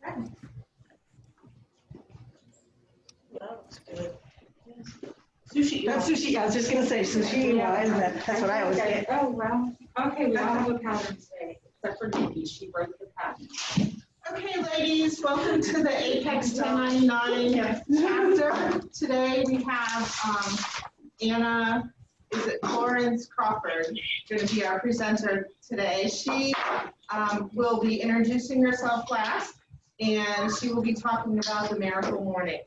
That looks good. Sushi. That's sushi. I was just gonna say sushi. Yeah. Isn't it? That's what I always get. Oh, wow. Okay, we all have a pattern today, except for Nikki, she broke the pattern. Okay, ladies, welcome to the Apex 1099 chapter. Today we have Anna, is it Florence Crawford, going to be our presenter today. She will be introducing herself last, and she will be talking about the miracle morning.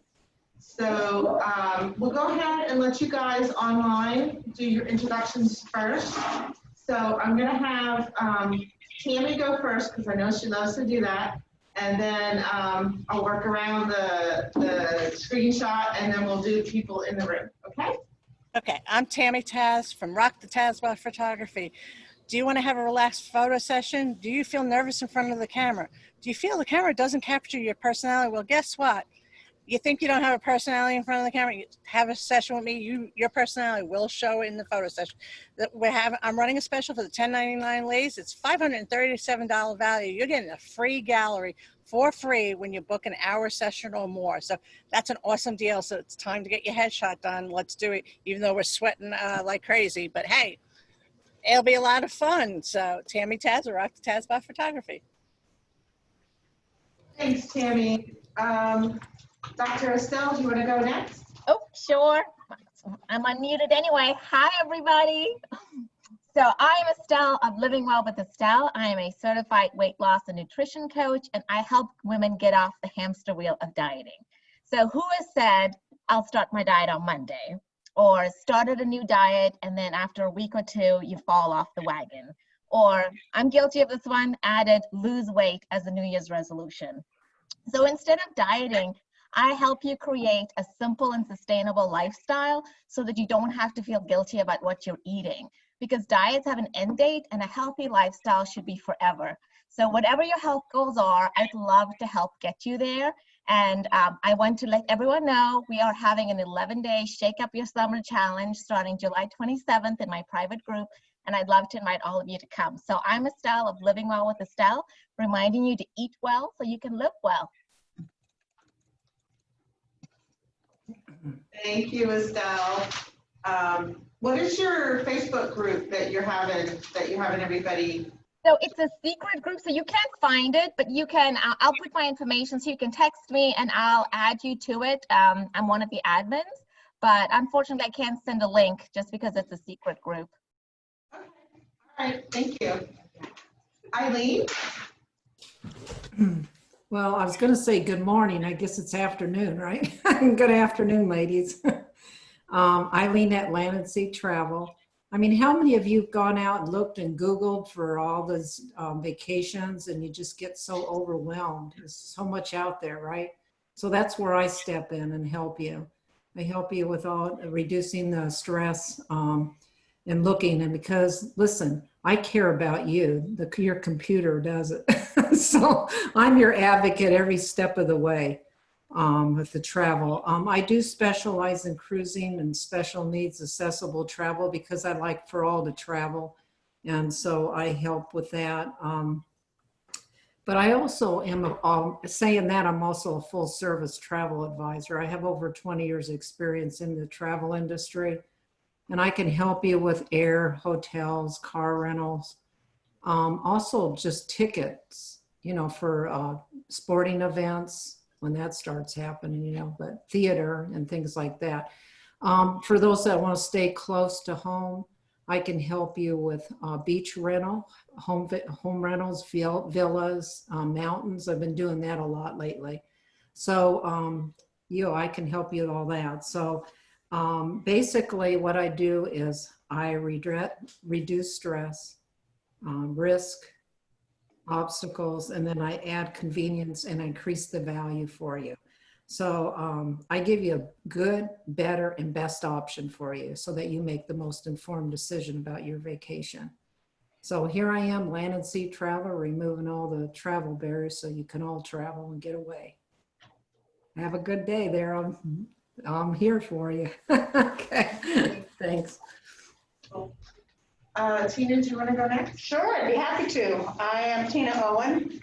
So we'll go ahead and let you guys online do your introductions first. So I'm going to have Tammy go first because I know she loves to do that. And then I'll work around the screenshot and then we'll do people in the room, okay? Okay, I'm Tammy Taz from Rock the Tazbot Photography. Do you want to have a relaxed photo session? Do you feel nervous in front of the camera? Do you feel the camera doesn't capture your personality? Well, guess what? You think you don't have a personality in front of the camera, you have a session with me, your personality will show in the photo session. I'm running a special for the 1099 ladies. It's $537 value. You're getting a free gallery for free when you book an hour session or more. So that's an awesome deal. So it's time to get your headshot done. Let's do it, even though we're sweating like crazy. But hey, it'll be a lot of fun. So Tammy Taz, Rock the Tazbot Photography. Thanks, Tammy. Dr. Estelle, do you want to go next? Oh, sure. I'm unmuted anyway. Hi, everybody. So I'm Estelle of Living Well with Estelle. I am a certified weight loss and nutrition coach, and I help women get off the hamster wheel of dieting. So who has said, I'll start my diet on Monday, or started a new diet, and then after a week or two, you fall off the wagon? Or I'm guilty of this one, added lose weight as a New Year's resolution. So instead of dieting, I help you create a simple and sustainable lifestyle so that you don't have to feel guilty about what you're eating, because diets have an end date and a healthy lifestyle should be forever. So whatever your health goals are, I'd love to help get you there. And I want to let everyone know we are having an 11-day Shake Up Your Summer Challenge starting July 27th in my private group. And I'd love to invite all of you to come. So I'm Estelle of Living Well with Estelle, reminding you to eat well so you can live well. Thank you, Estelle. What is your Facebook group that you're having everybody? So it's a secret group, so you can't find it, but you can, I'll put my information so you can text me and I'll add you to it. I'm one of the admins, but unfortunately I can't send a link just because it's a secret group. Okay. All right, thank you. Eileen? Well, I was going to say good morning. I guess it's afternoon, right? Good afternoon, ladies. Eileen at Land and Sea Travel. I mean, how many of you have gone out and looked and Googled for all those vacations and you just get so overwhelmed? There's so much out there, right? So that's where I step in and help you. I help you with all reducing the stress and looking. And because, listen, I care about you. Your computer does it. So I'm your advocate every step of the way with the travel. I do specialize in cruising and special needs accessible travel because I like for all to travel. And so I help with that. But I also am, saying that, I'm also a full service travel advisor. I have over 20 years experience in the travel industry. And I can help you with air, hotels, car rentals, also just tickets, you know, for sporting events when that starts happening, you know, but theater and things like that. For those that want to stay close to home, I can help you with beach rental, home rentals, villas, mountains. I've been doing that a lot lately. So, I can help you with all that. So basically what I do is I reduce stress, risk, obstacles, and then I add convenience and increase the value for you. So I give you a good, better, and best option for you so that you make the most informed decision about your vacation. So here I am, Land and Sea Traveler, removing all the travel barriers so you can all travel and get away. Have a good day there. I'm here for you. Okay, thanks. Tina, do you want to go next? Sure, I'd be happy to. I am Tina Owen.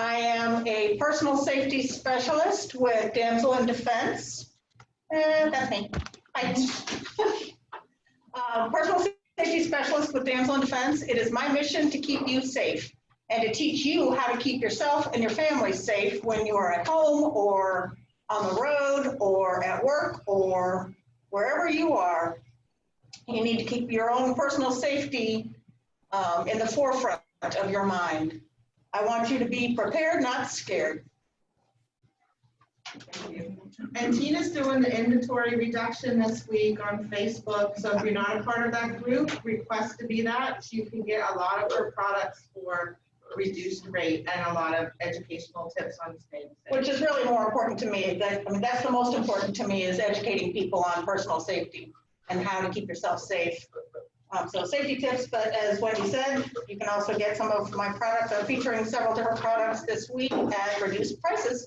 I am a personal safety specialist with Damsel in Defense. And that's me. Hi. Personal safety specialist with Damsel in Defense. It is my mission to keep you safe and to teach you how to keep yourself and your family safe when you are at home or on the road or at work or wherever you are. You need to keep your own personal safety in the forefront of your mind. I want you to be prepared, not scared. And Tina's doing the inventory reduction this week on Facebook. So if you're not a part of that group, request to be that. You can get a lot of her products for a reduced rate and a lot of educational tips on staying safe. Which is really more important to me. That's the most important to me, is educating people on personal safety and how to keep yourself safe. So safety tips, but as Wendy said, you can also get some of my products. I'm featuring several different products this week at reduced prices.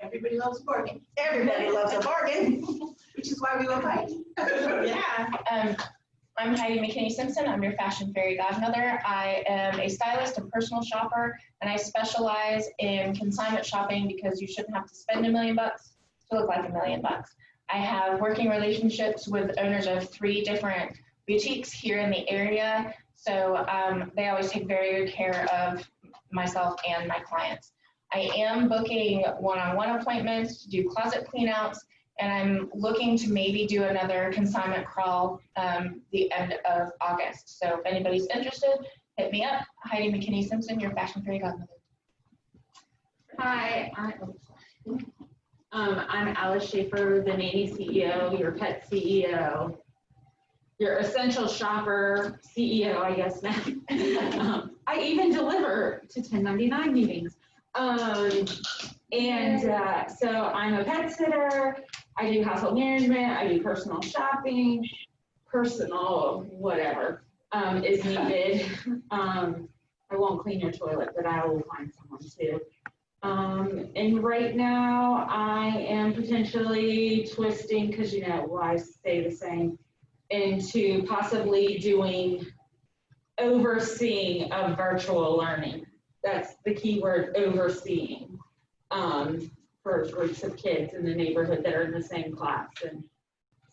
Everybody loves bargain, Everybody loves a bargain. which is why we love Heidi. Yeah, I'm Heidi McKinney Simpson. I'm your fashion fairy godmother. I am a stylist and personal shopper, and I specialize in consignment shopping because you shouldn't have to spend $1 million to look like $1 million. I have working relationships with owners of 3 different boutiques here in the area, so they always take very good care of myself and my clients. I am booking one-on-one appointments to do closet cleanouts, and I'm looking to maybe do another consignment crawl the end of August. So if anybody's interested, hit me up. Heidi McKinney Simpson, your fashion fairy godmother. Hi, I'm Alice Schaefer, the nanny CEO, your pet CEO, your essential shopper CEO, I guess now. I even deliver to 1099 meetings. So I'm a pet sitter, I do household management, I do personal shopping, personal whatever is needed. I won't clean your toilet, but I will find someone to. And right now I am potentially twisting, because you know lives stay the same, into possibly doing overseeing of virtual learning. That's the key word, overseeing, for groups of kids in the neighborhood that are in the same class, and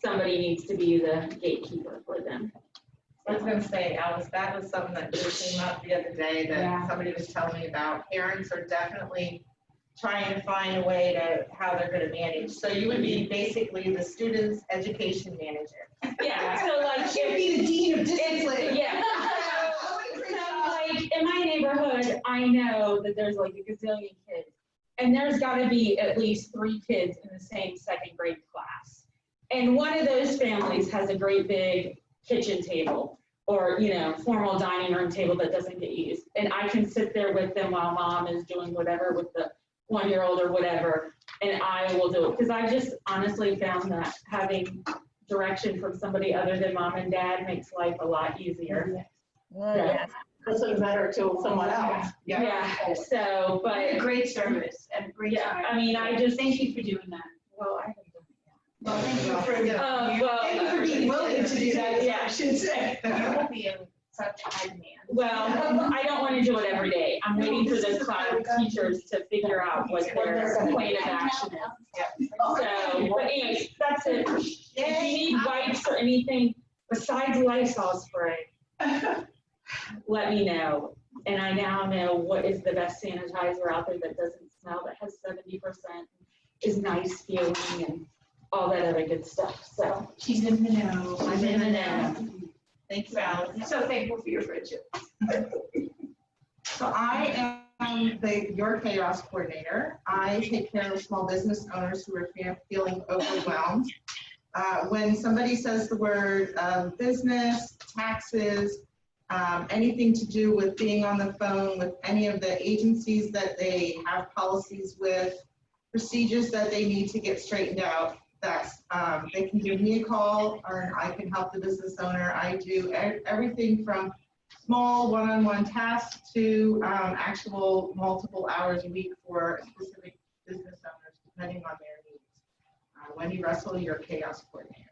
somebody needs to be the gatekeeper for them. I was going to say, Alice, that was something that just came up the other day that somebody was telling me about. Parents are definitely trying to find a way to how they're going to manage. So you would be basically the student's education manager. Yeah, so like, You'd be the dean of discipline. yeah. So like in my neighborhood, I know that there's like a gazillion kids, and there's got to be at least 3 kids in the same 2nd grade class. And one of those families has a great big kitchen table, or, you know, formal dining room table that doesn't get used. And I can sit there with them while mom is doing whatever with the 1-year-old or whatever, and I will do it. Because I just honestly found that having direction from somebody other than mom and dad makes life a lot easier. Yes. Listen better to someone else. Yeah, so, but, Great service and great. yeah, I mean, I just, Thank you for doing that. well, I haven't done it Well, thank you for Thank you for being willing to do that, yeah, I should say. You will be in such high demand. Well, I don't want to do it every day. I'm waiting for the class teachers to figure out what their plan of action is. So, but anyways, that's it. If you need wipes or anything besides Lysol spray, let me know. And I now know what is the best sanitizer out there that doesn't smell, that has 70%, is nice feeling, and all that other good stuff. So She's in the know. I'm in the know. Thank you, Alice. So thankful for your friendship. So I am your chaos coordinator. I take care of small business owners who are feeling overwhelmed. When somebody says the word business, taxes, anything to do with being on the phone with any of the agencies that they have policies with, procedures that they need to get straightened out, that's they can give me a call, or I can help the business owner. I do everything from small one-on-one tasks to actual multiple hours a week for specific business owners, depending on their needs. Wendy Russell, your chaos coordinator.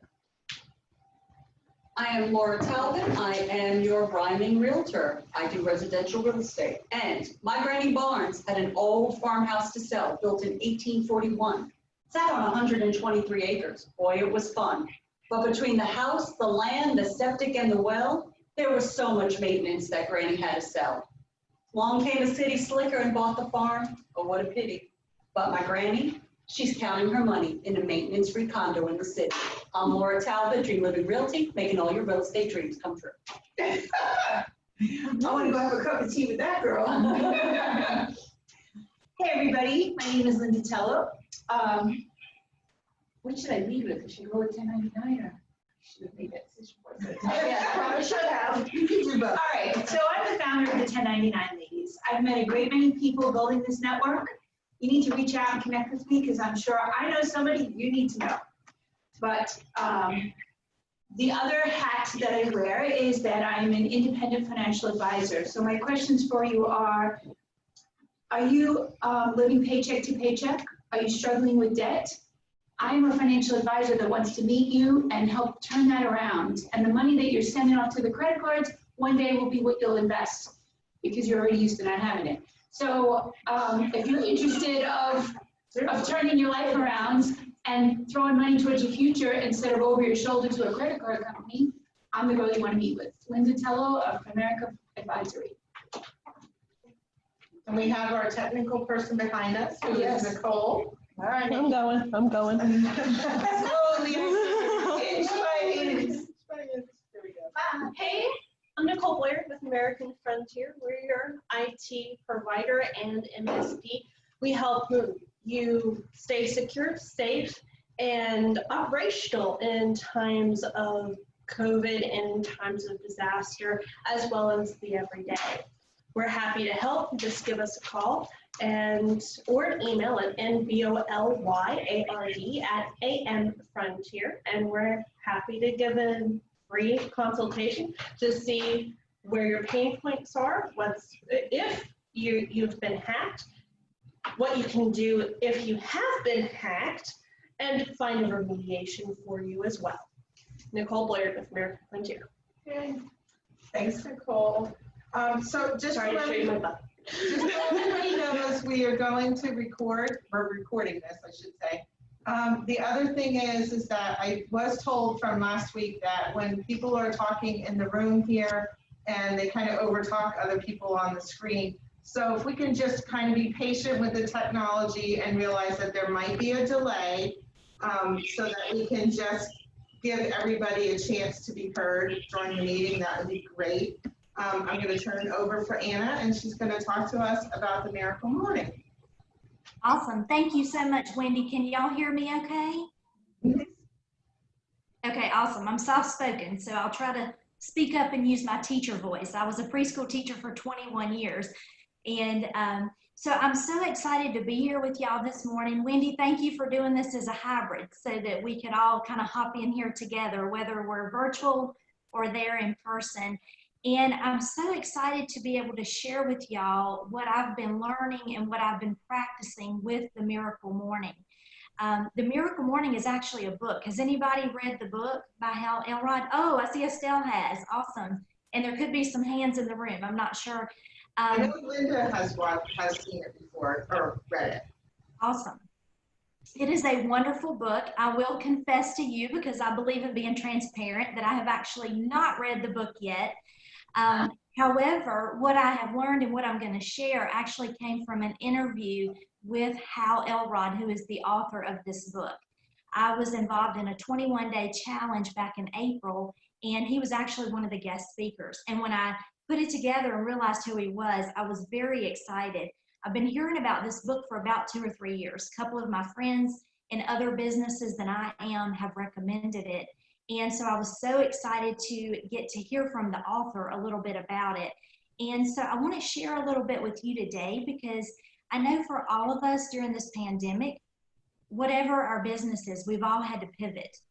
I am Laura Talbot. I am your rhyming realtor. I do residential real estate. And my Granny Barnes had an old farmhouse to sell, built in 1841. Sat on 123 acres. Boy, it was fun. But between the house, the land, the septic, and the well, there was so much maintenance that Granny had to sell. Along came a city slicker and bought the farm. Oh, what a pity. But my Granny, she's counting her money in a maintenance-free condo in the city. I'm Laura Talbot, Dream Living Realty, making all your real estate dreams come true. I want to go have a cup of tea with that girl. Hey, everybody, my name is Linda Tello. What should I lead with? Should I go with 1099 or should have made that decision for us? Yeah, probably should have. You can do both. All right, so I'm the founder of the 1099 Ladies. I've met a great many people building this network. You need to reach out and connect with me because I'm sure I know somebody you need to know. But the other hat that I wear is that I'm an independent financial advisor. So my questions for you are you living paycheck to paycheck? Are you struggling with debt? I'm a financial advisor that wants to meet you and help turn that around. And the money that you're sending off to the credit cards one day will be what you'll invest because you're already used to not having it. So if you're interested of turning your life around and throwing money towards your future instead of over your shoulder to a credit card company, I'm the girl you want to meet with. Linda Tello of America Advisory. And we have our technical person behind us, who is Nicole. All right. I'm going. Slowly, inch by inch. There we go. Hey, I'm Nicole Blair with American Frontier. We're your IT provider and MSP. We help you stay secure, safe, and operational in times of COVID and in times of disaster, as well as the everyday. We're happy to help. Just give us a call or an email at nbolyard@amfrontier, and we're happy to give a free consultation to see where your pain points are, if you've been hacked, what you can do if you have been hacked, and find a remediation for you as well. Nicole Blair with American Frontier. Okay. Thanks, Nicole. So just Sorry to show you my butt. Just so everybody knows, we are going to record, we're recording this, I should say. The other thing is that I was told from last week that when people are talking in the room here and they kind of overtalk other people on the screen. So if we can just kind of be patient with the technology and realize that there might be a delay so that we can just give everybody a chance to be heard during the meeting, that would be great. I'm going to turn it over for Anna, and she's going to talk to us about the Miracle Morning. Awesome. Thank you so much, Wendy. Can y'all hear me okay? Okay, awesome. I'm soft-spoken, so I'll try to speak up and use my teacher voice. I was a preschool teacher for 21 years, and so I'm so excited to be here with y'all this morning. Wendy, thank you for doing this as a hybrid so that we could all kind of hop in here together, whether we're virtual or there in person. And I'm so excited to be able to share with y'all what I've been learning and what I've been practicing with the Miracle Morning. The Miracle Morning is actually a book. Has anybody read the book by Hal Elrod? Oh, I see Estelle has. Awesome. And there could be some hands in the room. I'm not sure. I know Linda has seen it before or read it. Awesome. It is a wonderful book. I will confess to you, because I believe in being transparent, that I have actually not read the book yet. However, what I have learned and what I'm going to share actually came from an interview with Hal Elrod, who is the author of this book. I was involved in a 21-day challenge back in April, and he was actually one of the guest speakers. And when I put it together and realized who he was, I was very excited. I've been hearing about this book for about 2 or 3 years. A couple of my friends in other businesses than I am have recommended it. And so I was so excited to get to hear from the author a little bit about it. And so I want to share a little bit with you today, because I know for all of us during this pandemic, whatever our business is, we've all had to pivot.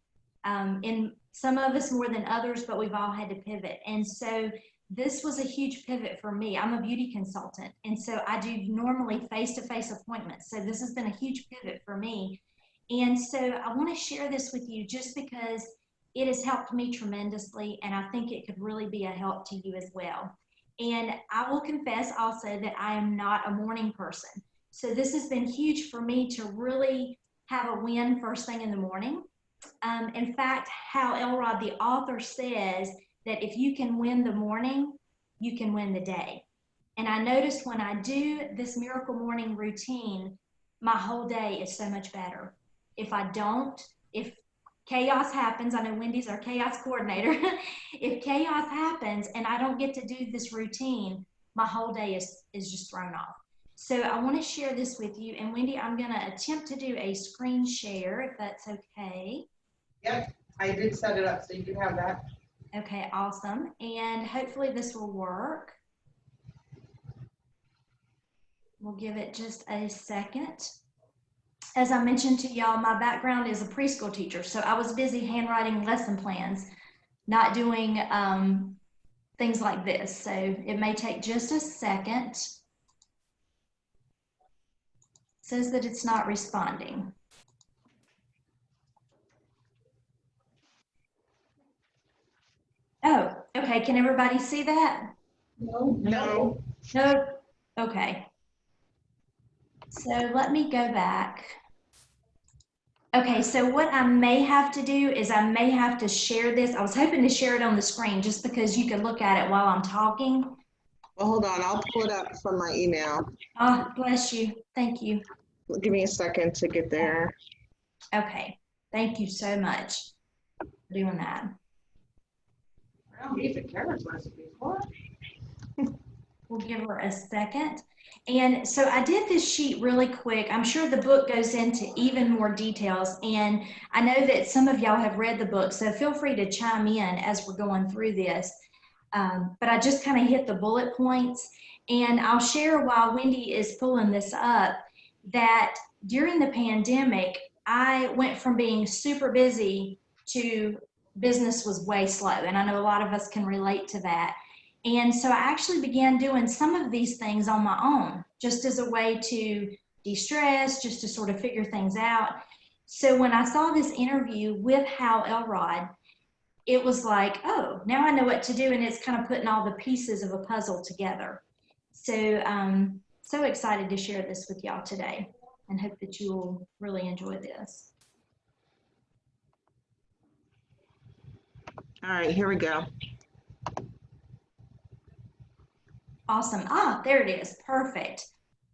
And some of us more than others, but we've all had to pivot. And so this was a huge pivot for me. I'm a beauty consultant, and so I do normally face-to-face appointments. So this has been a huge pivot for me. And so I want to share this with you just because it has helped me tremendously, and I think it could really be a help to you as well. And I will confess also that I am not a morning person. So this has been huge for me to really have a win first thing in the morning. In fact, Hal Elrod, the author, says that if you can win the morning, you can win the day. And I noticed when I do this miracle morning routine, my whole day is so much better. If I don't, if chaos happens, I know Wendy's our chaos coordinator. If chaos happens and I don't get to do this routine, my whole day is just thrown off. So I want to share this with you. And Wendy, I'm going to attempt to do a screen share, if that's okay. Yep, I did set it up so you can have that. Okay, awesome. And hopefully this will work. We'll give it just a second. As I mentioned to y'all, my background is a preschool teacher, so I was busy handwriting lesson plans, not doing things like this. So it may take just a second. It says that it's not responding. Oh, okay. Can everybody see that? No. No. Okay. So let me go back. Okay, so what I may have to do is I may have to share this. I was hoping to share it on the screen just because you can look at it while I'm talking. Well, hold on, I'll pull it up from my email. Oh, bless you. Thank you. Give me a second to get there. Okay, thank you so much for doing that. Well, these are carrots recipes. What? We'll give her a second. And so I did this sheet really quick. I'm sure the book goes into even more details. And I know that some of y'all have read the book, so feel free to chime in as we're going through this. But I just kind of hit the bullet points. And I'll share while Wendy is pulling this up that during the pandemic, I went from being super busy to business was way slow. And I know a lot of us can relate to that. And so I actually began doing some of these things on my own, just as a way to de-stress, just to sort of figure things out. So when I saw this interview with Hal Elrod, it was like, oh, now I know what to do. And it's kind of putting all the pieces of a puzzle together. So I'm so excited to share this with y'all today and hope that you'll really enjoy this. All right, here we go. Awesome. Ah, there it is. Perfect.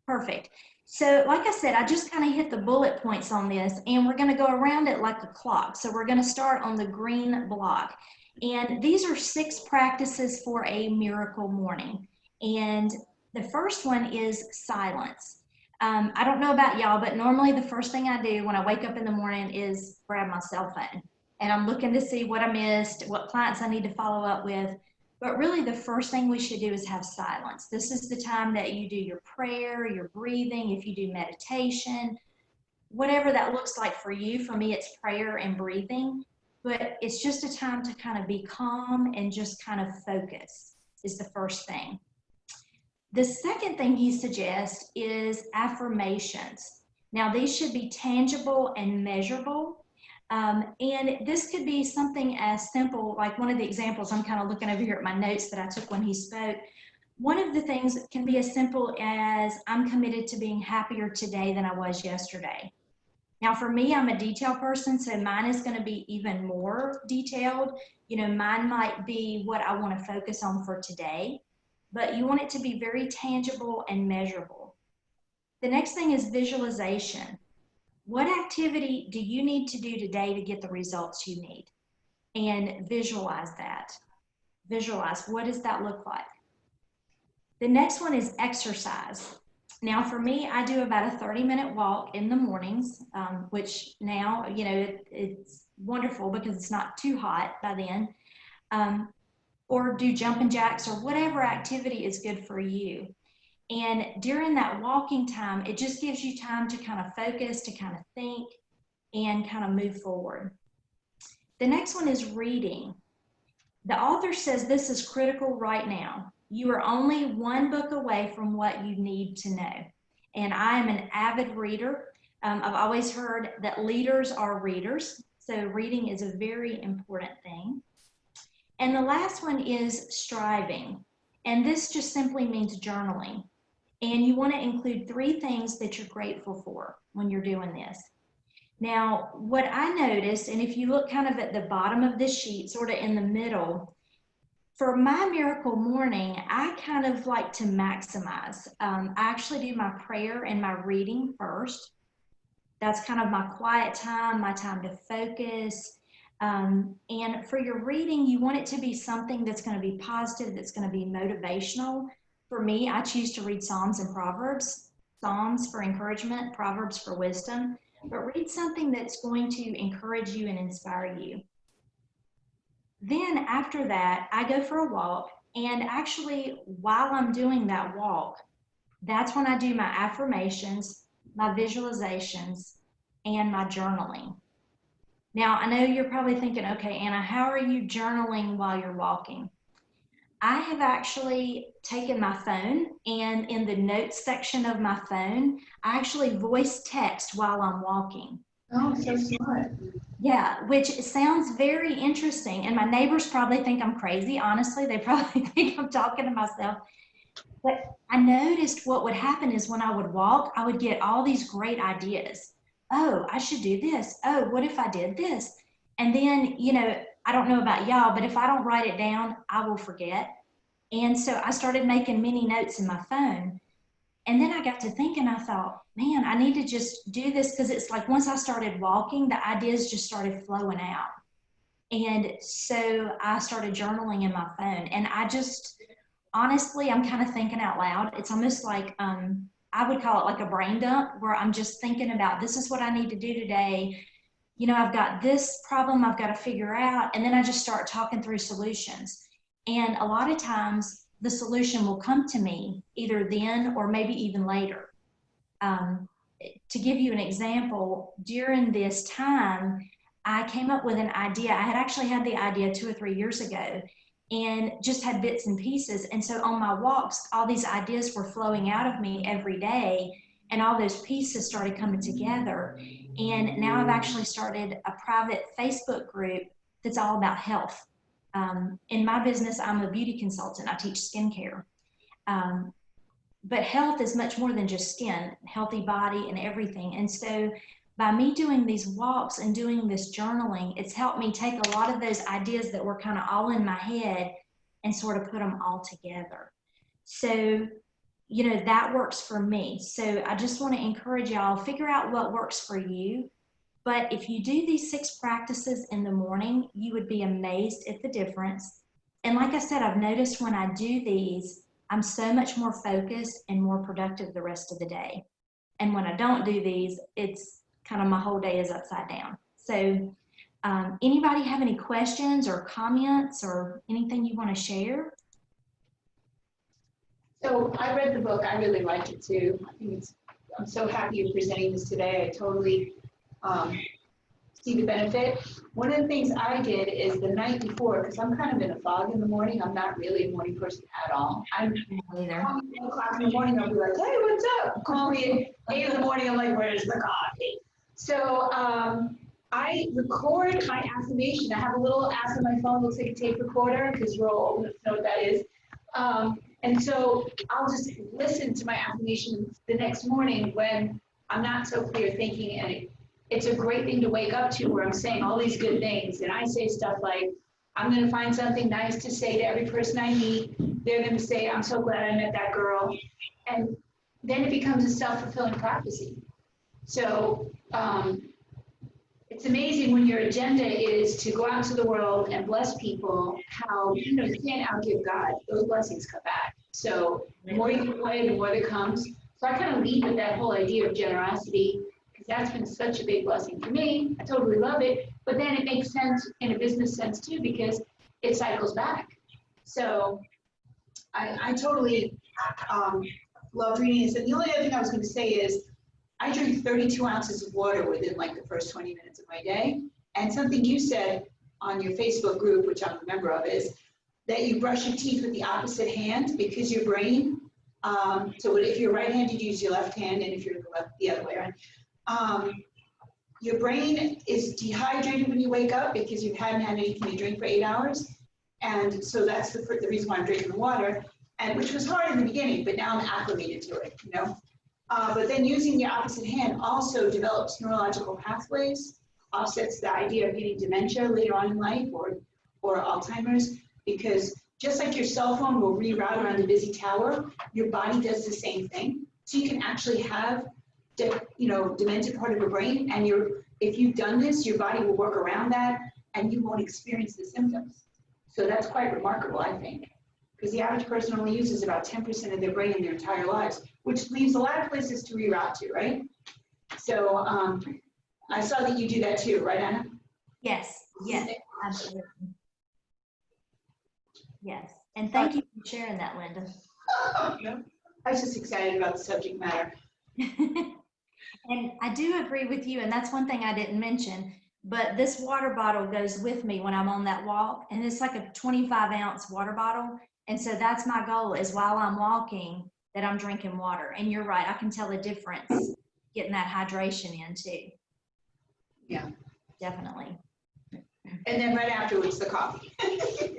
Perfect. So like I said, I just kind of hit the bullet points on this, and we're going to go around it like a clock. So we're going to start on the green block. And these are 6 practices for a miracle morning. And the first one is silence. I don't know about y'all, but normally the first thing I do when I wake up in the morning is grab my cell phone. And I'm looking to see what I missed, what clients I need to follow up with. But really the first thing we should do is have silence. This is the time that you do your prayer, your breathing, if you do meditation, whatever that looks like for you. For me, it's prayer and breathing, but it's just a time to kind of be calm and just kind of focus is the first thing. The second thing he suggests is affirmations. Now these should be tangible and measurable. And this could be something as simple, like one of the examples, I'm kind of looking over here at my notes that I took when he spoke. One of the things can be as simple as I'm committed to being happier today than I was yesterday. Now for me, I'm a detail person, so mine is going to be even more detailed. You know, mine might be what I want to focus on for today, but you want it to be very tangible and measurable. The next thing is visualization. What activity do you need to do today to get the results you need? And visualize that. Visualize, what does that look like? The next one is exercise. Now for me, I do about a 30-minute walk in the mornings, which now, you know, it's wonderful because it's not too hot by then. Or do jumping jacks or whatever activity is good for you. And during that walking time, it just gives you time to kind of focus, to kind of think, and kind of move forward. The next one is reading. The author says this is critical right now. You are only one book away from what you need to know. And I am an avid reader. I've always heard that leaders are readers. So reading is a very important thing. And the last one is striving. And this just simply means journaling. And you want to include 3 things that you're grateful for when you're doing this. Now, what I noticed, and if you look kind of at the bottom of this sheet, sort of in the middle, for my miracle morning, I kind of like to maximize. I actually do my prayer and my reading first. That's kind of my quiet time, my time to focus. And for your reading, you want it to be something that's going to be positive, that's going to be motivational. For me, I choose to read Psalms and Proverbs. Psalms for encouragement, Proverbs for wisdom. But read something that's going to encourage you and inspire you. Then after that, I go for a walk. And actually, while I'm doing that walk, that's when I do my affirmations, my visualizations, and my journaling. Now, I know you're probably thinking, okay, Anna, how are you journaling while you're walking? I have actually taken my phone, and in the notes section of my phone, I actually voice text while I'm walking. Oh, so smart. Yeah, which sounds very interesting. And my neighbors probably think I'm crazy. Honestly, they probably think I'm talking to myself. But I noticed what would happen is when I would walk, I would get all these great ideas. Oh, I should do this. Oh, what if I did this? And then, you know, I don't know about y'all, but if I don't write it down, I will forget. And so I started making mini notes in my phone. And then I got to thinking, I thought, man, I need to just do this, because it's like once I started walking, the ideas just started flowing out. And so I started journaling in my phone. And I just, honestly, I'm kind of thinking out loud. It's almost like, I would call it like a brain dump, where I'm just thinking about, this is what I need to do today. You know, I've got this problem I've got to figure out. And then I just start talking through solutions. And a lot of times the solution will come to me either then or maybe even later. To give you an example, during this time, I came up with an idea. I had actually had the idea 2 or 3 years ago and just had bits and pieces. And so on my walks, all these ideas were flowing out of me every day, and all those pieces started coming together. And now I've actually started a private Facebook group that's all about health. In my business, I'm a beauty consultant. I teach skincare. But health is much more than just skin, healthy body and everything. And so by me doing these walks and doing this journaling, it's helped me take a lot of those ideas that were kind of all in my head and sort of put them all together. So, you know, that works for me. So I just want to encourage y'all, figure out what works for you. But if you do these 6 practices in the morning, you would be amazed at the difference. And like I said, I've noticed when I do these, I'm so much more focused and more productive the rest of the day. And when I don't do these, it's kind of my whole day is upside down. So anybody have any questions or comments or anything you want to share? So I read the book. I really liked it too. I think I'm so happy you're presenting this today. I totally see the benefit. One of the things I did is the night before, because I'm kind of in a fog in the morning. I'm not really a morning person at all. I'm Either. 1 o'clock in the morning, I'll be like, hey, what's up? Call me at 8 in the morning. I'm like, where's the coffee? So I record my affirmation. I have a little app on my phone, looks like a tape recorder, because we're all old enough to know what that is. And so I'll just listen to my affirmations the next morning when I'm not so clear thinking, and it's a great thing to wake up to, where I'm saying all these good things. And I say stuff like, I'm going to find something nice to say to every person I meet. They're going to say, I'm so glad I met that girl. And then it becomes a self-fulfilling prophecy. So it's amazing when your agenda is to go out into the world and bless people, how, you know, you can't outgive God. Those blessings come back. So the more you give away, the more there comes. So I kind of lead with that whole idea of generosity, because that's been such a big blessing for me. I totally love it. But then it makes sense in a business sense too, because it cycles back. So I totally love reading this. And the only other thing I was going to say is, I drink 32 ounces of water within like the first 20 minutes of my day. And something you said on your Facebook group, which I'm a member of, is that you brush your teeth with the opposite hand, because your brain, so if you're right-handed, use your left hand, and if you're the other way around. your brain is dehydrated when you wake up because you hadn't had anything to drink for 8 hours. And so that's the reason why I'm drinking water, and which was hard in the beginning, but now I'm acclimated to it, you know. But then using the opposite hand also develops neurological pathways, offsets the idea of getting dementia later on in life or Alzheimer's, because just like your cell phone will reroute around the busy tower, your body does the same thing. So you can actually have, demented part of your brain, and if you've done this, your body will work around that, and you won't experience the symptoms. So that's quite remarkable, I think, because the average person only uses about 10% of their brain in their entire lives, which leaves a lot of places to reroute to, right? So I saw that you do that too, right, Anna? Yes, yes, absolutely. Yes, and thank you for sharing that, Linda. I was just excited about the subject matter. And I do agree with you, and that's one thing I didn't mention, but this water bottle goes with me when I'm on that walk, and it's like a 25-ounce water bottle. And so that's my goal, is while I'm walking, that I'm drinking water. And you're right, I can tell the difference getting that hydration in too. Yeah. Definitely. And then right afterwards, the coffee.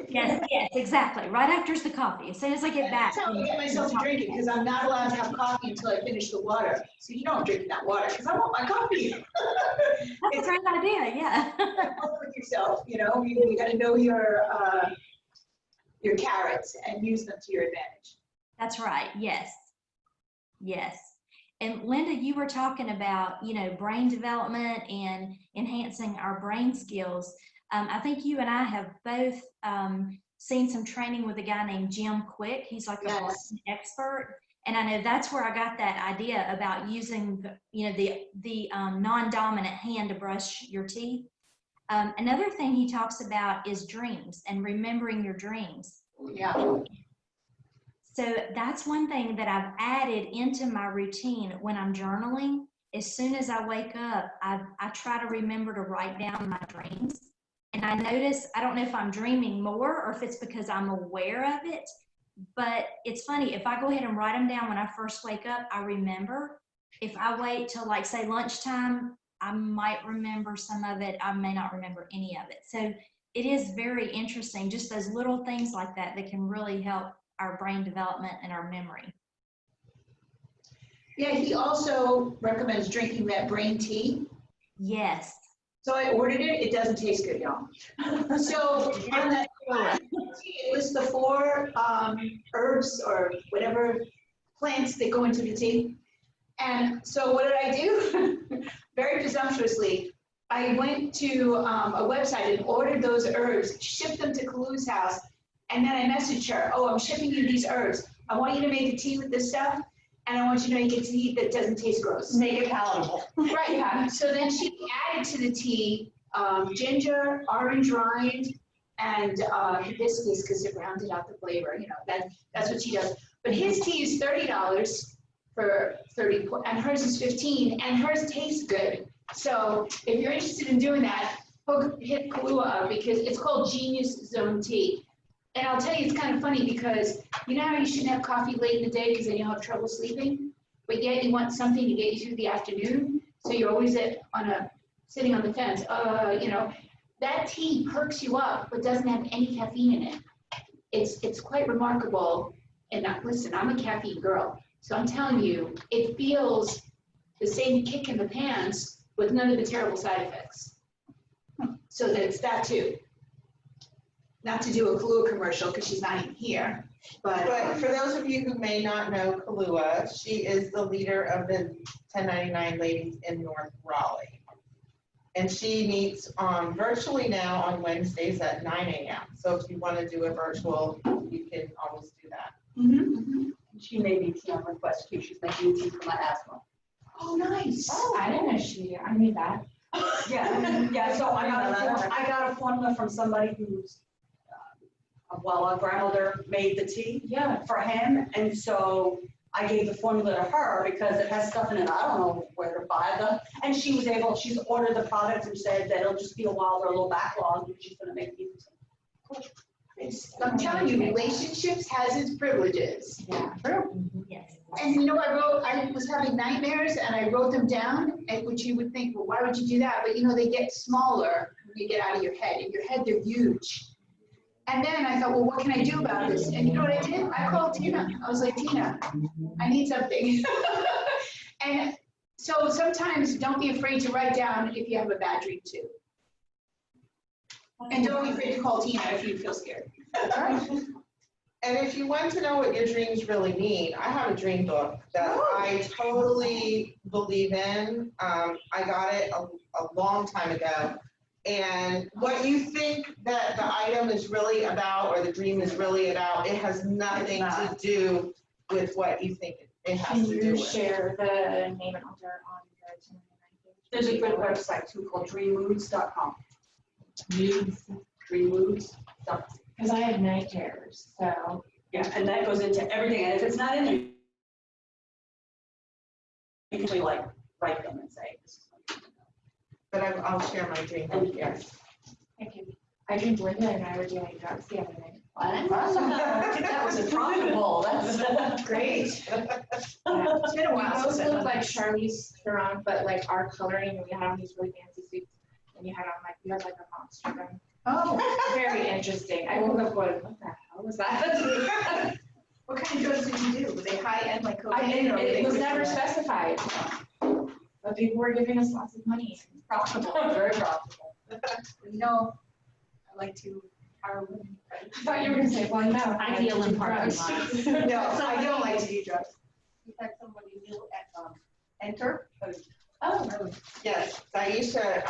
Yes, exactly. Right after is the coffee. As soon as I get back. That's how I get myself to drink it, because I'm not allowed to have coffee until I finish the water. So you know I'm drinking that water because I want my coffee. That's a great idea, yeah. Work with yourself, you got to know your carrots and use them to your advantage. That's right. Yes. Yes. And Linda, you were talking about, brain development and enhancing our brain skills. I think you and I have both seen some training with a guy named Jim Quick. He's like a brain expert. And I know that's where I got that idea about using, the non-dominant hand to brush your teeth. Another thing he talks about is dreams and remembering your dreams. Yeah. So that's one thing that I've added into my routine when I'm journaling. As soon as I wake up, I try to remember to write down my dreams. And I notice, I don't know if I'm dreaming more or if it's because I'm aware of it, but it's funny, if I go ahead and write them down when I first wake up, I remember. If I wait till like say lunchtime, I might remember some of it. I may not remember any of it. So it is very interesting, just those little things like that that can really help our brain development and our memory. Yeah, he also recommends drinking that brain tea. Yes. So I ordered it. It doesn't taste good, y'all. So on that tea, it lists the 4 herbs or whatever plants that go into the tea. And so what did I do? Very presumptuously, I went to a website and ordered those herbs, shipped them to Kalu's house, and then I messaged her, oh, I'm shipping you these herbs. I want you to make a tea with this stuff, and I want you to make a tea that doesn't taste gross. Make it palatable. Right, yeah. So then she added to the tea ginger, orange rind, and hibiscus because it rounded out the flavor. That's what she does. But his tea is $30 for 30, and hers is $15, and hers tastes good. So if you're interested in doing that, hit Kahlua up because it's called Genius Zone Tea. And I'll tell you, it's kind of funny because you know how you shouldn't have coffee late in the day because then you'll have trouble sleeping, but yet you want something to get you through the afternoon. So you're always sitting on the fence. That tea perks you up, but doesn't have any caffeine in it. It's quite remarkable. And listen, I'm a caffeine girl, so I'm telling you, it feels the same kick in the pants with none of the terrible side effects. So that's that too. Not to do a Kahlua commercial because she's not even here. But for those of you who may not know Kahlua, she is the leader of the 1099 ladies in North Raleigh. And she meets virtually now on Wednesdays at 9 a.m. So if you want to do a virtual, you can always do that. She made me tea on request too. She's making tea for my asthma. Oh, nice. Oh, I didn't know I knew that. Yeah. So I got a formula from somebody who's our grandmother made the tea for him, and so I gave the formula to her because it has stuff in it. I don't know where to buy them, and she's ordered the products and said that it'll just be a while. They're a little backlogged, and she's going to make me some. I'm telling you, relationships has its privileges. Yeah, true. Yes. And you know, I was having nightmares and I wrote them down, and which you would think, well, why would you do that? But you know, they get smaller when you get out of your head. In your head, they're huge. And then I thought, well, what can I do about this? And you know what I did? I called Tina. I was like, Tina, I need something. And so sometimes don't be afraid to write down if you have a bad dream too. And don't be afraid to call Tina if you feel scared. And if you want to know what your dreams really mean, I have a dream book that I totally believe in. I got it a long time ago. And what you think that the item is really about or the dream is really about, it has nothing to do with what you think it has to do with. Share the name and altar on your 1099 page? There's a good website too called dreammoods.com. Dreammoods.com. Because I have night terrors, so. Yeah, and that goes into everything, and if it's not in there, you can usually like write them and say, this is what you But I'll share my dream book, yes. Thank you. I dreamed Linda and I were doing drugs the other night. That was improbable. That's great. It's been a while Those since I've look done like that. Charlize Theron, but like our coloring, and we had on these really fancy suits, and you had on like, you had like a monster gun. Oh, Very interesting. I woke up going, what the hell was that? what kind of drugs did you do? Were they high-end like cocaine? or were they It was quick never for that? specified. But people were giving us lots of money. profitable, very profitable. You know, I like to hire women. I thought you were gonna say, well, no. I deal in parking lots. No, I don't like to do drugs. We had somebody new at, Enter. Oh, Yes, Aisha,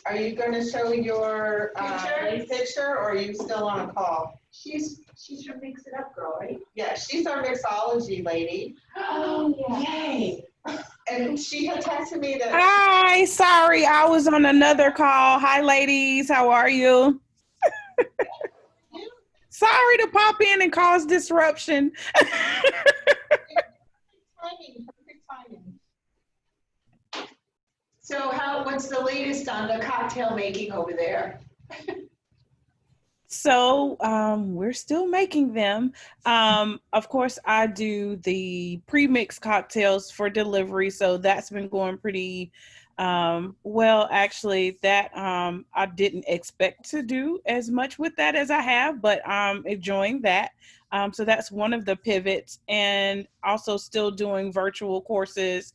are you going to show your picture or are you still on a call? She's your Mix It Up girl, right? Yeah, she's our mixology lady. oh, yeah. Yay. And she had texted me that, Hi, sorry, I was on another call. Hi, ladies, how are you? Sorry to pop in and cause disruption. perfect timing. So what's the latest on the cocktail making over there? So we're still making them. Of course, I do the pre-mixed cocktails for delivery, so that's been going pretty well. Actually, that I didn't expect to do as much with that as I have, but I'm enjoying that. So that's one of the pivots, and also still doing virtual courses,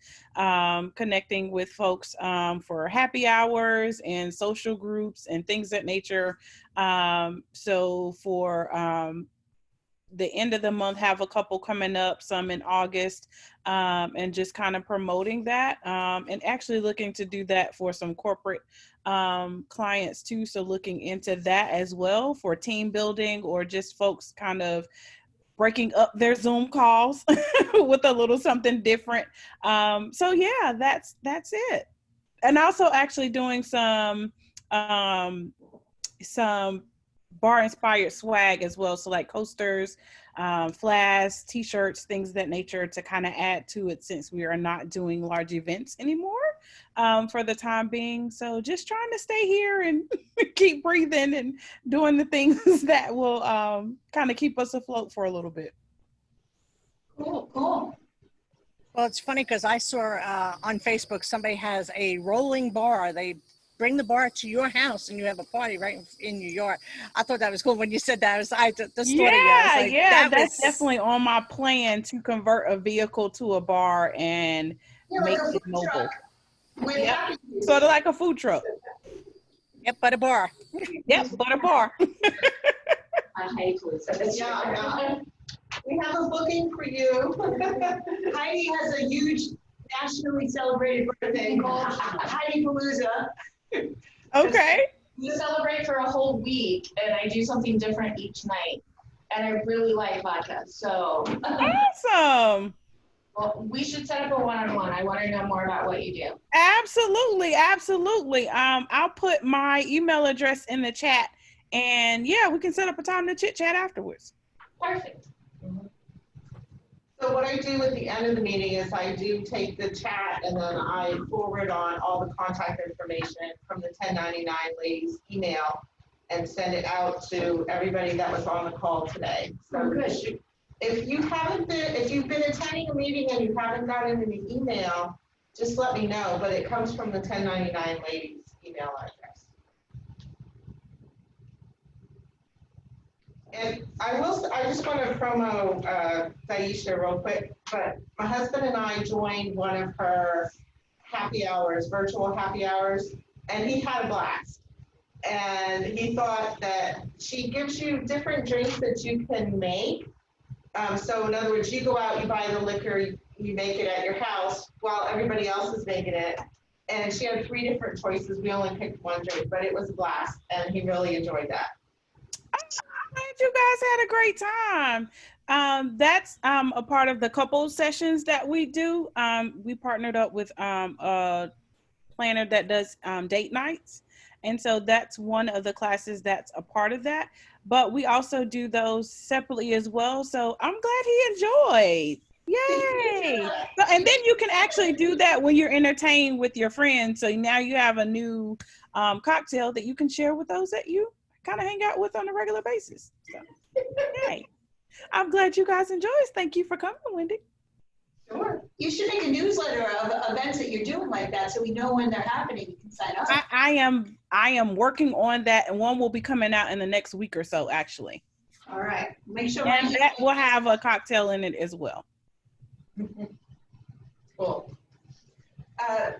connecting with folks for happy hours and social groups and things of that nature. So for the end of the month, have a couple coming up, some in August, and just kind of promoting that, and actually looking to do that for some corporate clients too. So looking into that as well for team building or just folks kind of breaking up their Zoom calls with a little something different. So yeah, that's it. And also actually doing some bar inspired swag as well. So like coasters, flasks, t-shirts, things of that nature to kind of add to it since we are not doing large events anymore for the time being. So just trying to stay here and keep breathing and doing the things that will kind of keep us afloat for a little bit. Cool, cool. Well, it's funny because I saw on Facebook somebody has a rolling bar. They bring the bar to your house and you have a party right in your yard. I thought that was cool when you said that. I just thought of you. I was like, That's definitely on my plan to convert a vehicle to a bar and make it mobile. Yep. Sort of like a food truck. Yep, but a bar. Yep, but a bar. I hate food, so that's Yeah, we have a booking for you. Heidi has a huge nationally celebrated birthday called Heidi Palooza. Okay. We celebrate for a whole week, and I do something different each night. And I really like vodka, so. Awesome. Well, we should set up a one-on-one. I want to know more about what you do. Absolutely, absolutely. I'll put my email address in the chat, and yeah, we can set up a time to chit chat afterwards. Perfect. So what I do at the end of the meeting is I do take the chat and then I forward on all the contact information from the 1099 ladies email and send it out to everybody that was on the call today. So Oh, good. if you've been attending a meeting and you haven't gotten an email, just let me know, but it comes from the 1099 ladies email address. And I just want to promo Daisha real quick, but my husband and I joined one of her happy hours, virtual happy hours, and he had a blast. And he thought that she gives you different drinks that you can make. So in other words, you go out, you buy the liquor, you make it at your house while everybody else is making it. And she had 3 different choices. We only picked 1 drink, but it was a blast, and he really enjoyed that. You guys had a great time. That's a part of the couple sessions that we do. We partnered up with a planner that does date nights. And so that's one of the classes that's a part of that. But we also do those separately as well. So I'm glad he enjoyed. Yay. So, and then you can actually do that when you're entertained with your friends. So now you have a new cocktail that you can share with those that you kind of hang out with on a regular basis. So, yay. I'm glad you guys enjoyed. Thank you for coming, Wendy. Sure. You should make a newsletter of events that you're doing like that so we know when they're happening. You can sign up. I am working on that, and one will be coming out in the next week or so, actually. All right. Make sure. And that will have a cocktail in it as well. Cool.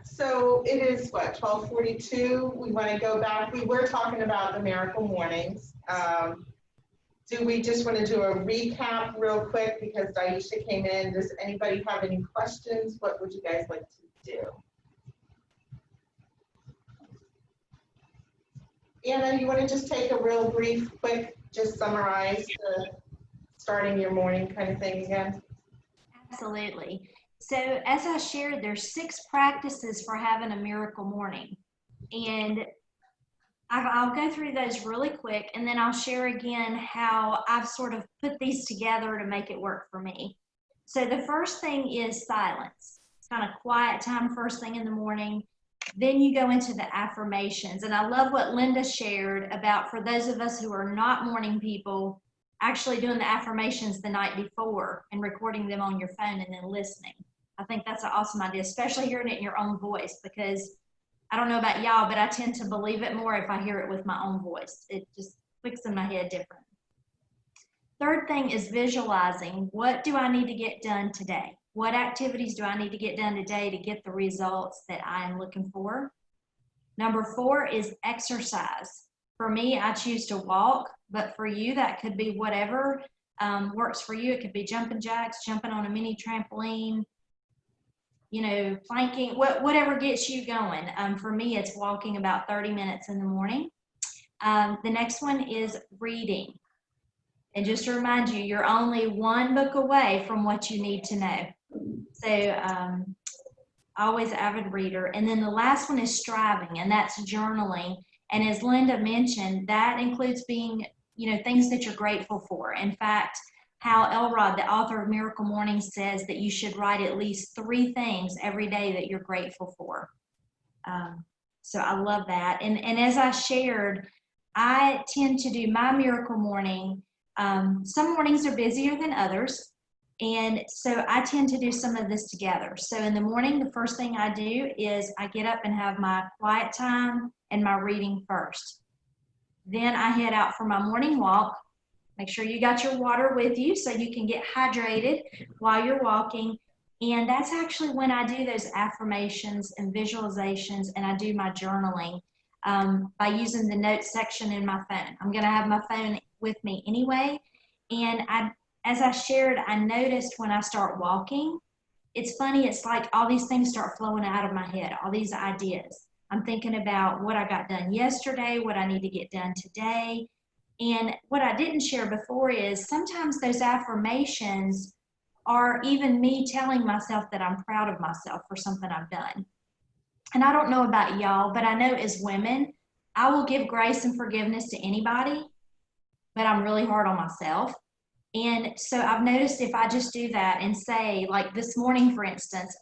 So it is what, 12:42. We want to go back. We were talking about the Miracle Mornings. Do we just want to do a recap real quick because Daisha came in? Does anybody have any questions? What would you guys like to do? Anna, you want to just take a real brief, quick, just summarize the starting your morning kind of thing again? Absolutely. So as I shared, there's 6 practices for having a miracle morning. And I'll go through those really quick, and then I'll share again how I've sort of put these together to make it work for me. So the first thing is silence. It's kind of quiet time first thing in the morning. Then you go into the affirmations. And I love what Linda shared about, for those of us who are not morning people, actually doing the affirmations the night before and recording them on your phone and then listening. I think that's an awesome idea, especially hearing it in your own voice, because I don't know about y'all, but I tend to believe it more if I hear it with my own voice. It just clicks in my head different. Third thing is visualizing. What do I need to get done today? What activities do I need to get done today to get the results that I am looking for? Number 4 is exercise. For me, I choose to walk, but for you, that could be whatever works for you. It could be jumping jacks, jumping on a mini trampoline, you know, planking, whatever gets you going. For me, it's walking about 30 minutes in the morning. The next one is reading. And just to remind you, you're only 1 book away from what you need to know. So always avid reader. And then the last one is striving, and that's journaling. And as Linda mentioned, that includes being, you know, things that you're grateful for. In fact, Hal Elrod, the author of Miracle Morning, says that you should write at least 3 things every day that you're grateful for. So I love that. And as I shared, I tend to do my Miracle Morning. Some mornings are busier than others. And so I tend to do some of this together. So in the morning, the first thing I do is I get up and have my quiet time and my reading first. Then I head out for my morning walk. Make sure you got your water with you so you can get hydrated while you're walking. And that's actually when I do those affirmations and visualizations, and I do my journaling by using the notes section in my phone. I'm going to have my phone with me anyway. And as I shared, I noticed when I start walking, it's funny, it's like all these things start flowing out of my head, all these ideas. I'm thinking about what I got done yesterday, what I need to get done today. And what I didn't share before is sometimes those affirmations are even me telling myself that I'm proud of myself for something I've done. And I don't know about y'all, but I know as women, I will give grace and forgiveness to anybody, but I'm really hard on myself. And so I've noticed if I just do that and say, like this morning, for instance,